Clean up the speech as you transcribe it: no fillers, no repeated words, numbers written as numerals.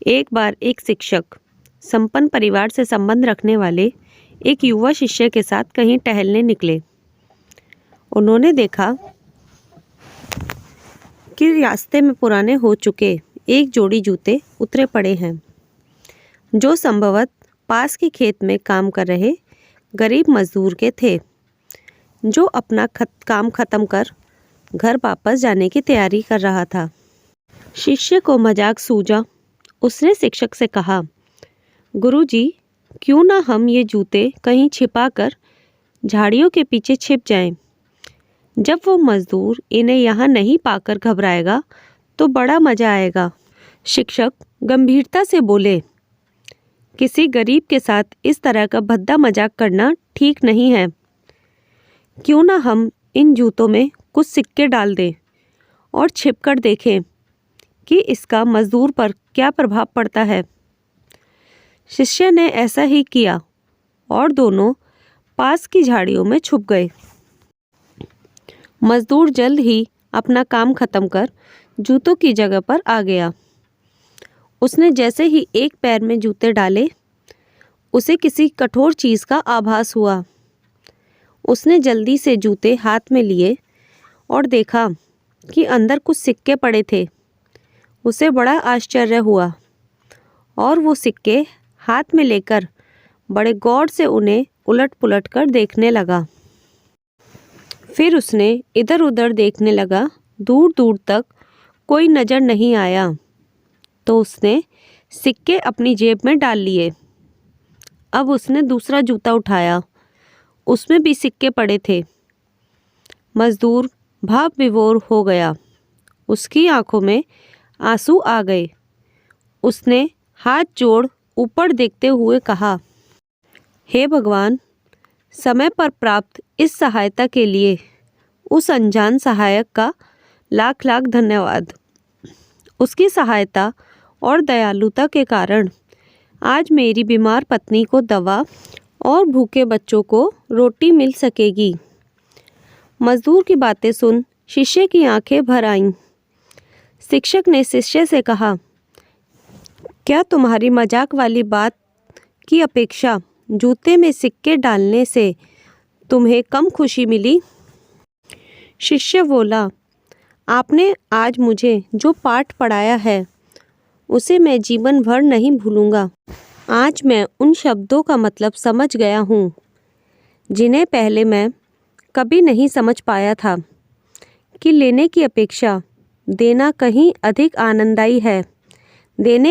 एक बार एक शिक्षक संपन्न परिवार से संबंध रखने वाले एक युवा शिष्य के साथ कहीं टहलने निकले। उन्होंने देखा कि रास्ते में पुराने हो चुके एक जोड़ी जूते उतरे पड़े हैं, जो संभवतः पास के खेत में काम कर रहे गरीब मजदूर के थे, जो अपना काम खत्म कर घर वापस जाने की तैयारी कर रहा था। शिष्य को मजाक सूझा। उसने शिक्षक से कहा, गुरुजी, क्यों ना हम ये जूते कहीं छिपा कर झाड़ियों के पीछे छिप जाएं। जब वो मजदूर इन्हें यहाँ नहीं पाकर घबराएगा तो बड़ा मजा आएगा। शिक्षक गंभीरता से बोले, किसी गरीब के साथ इस तरह का भद्दा मजाक करना ठीक नहीं है। क्यों ना हम इन जूतों में कुछ सिक्के डाल दें और छिपकर देखें कि इसका मजदूर पर क्या प्रभाव पड़ता है। शिष्य ने ऐसा ही किया और दोनों पास की झाड़ियों में छुप गए। मजदूर जल्द ही अपना काम खत्म कर जूतों की जगह पर आ गया। उसने जैसे ही एक पैर में जूते डाले, उसे किसी कठोर चीज़ का आभास हुआ। उसने जल्दी से जूते हाथ में लिए और देखा कि अंदर कुछ सिक्के पड़े थे। उसे बड़ा आश्चर्य हुआ और वो सिक्के हाथ में लेकर बड़े गौर से उन्हें उलट पुलट कर देखने लगा। फिर उसने इधर उधर देखने लगा। दूर दूर तक कोई नज़र नहीं आया तो उसने सिक्के अपनी जेब में डाल लिए। अब उसने दूसरा जूता उठाया, उसमें भी सिक्के पड़े थे। मजदूर भाव विभोर हो गया। उसकी आंखों में आंसू आ गए। उसने हाथ जोड़ ऊपर देखते हुए कहा, हे भगवान, समय पर प्राप्त इस सहायता के लिए उस अनजान सहायक का लाख लाख धन्यवाद। उसकी सहायता और दयालुता के कारण आज मेरी बीमार पत्नी को दवा और भूखे बच्चों को रोटी मिल सकेगी। मजदूर की बातें सुन शिष्य की आंखें भर आईं। शिक्षक ने शिष्य से कहा, क्या तुम्हारी मजाक वाली बात की अपेक्षा जूते में सिक्के डालने से तुम्हें कम खुशी मिली? शिष्य बोला, आपने आज मुझे जो पाठ पढ़ाया है उसे मैं जीवन भर नहीं भूलूंगा। आज मैं उन शब्दों का मतलब समझ गया हूँ जिन्हें पहले मैं कभी नहीं समझ पाया था, कि लेने की अपेक्षा देना कहीं अधिक आनंददायी है। देने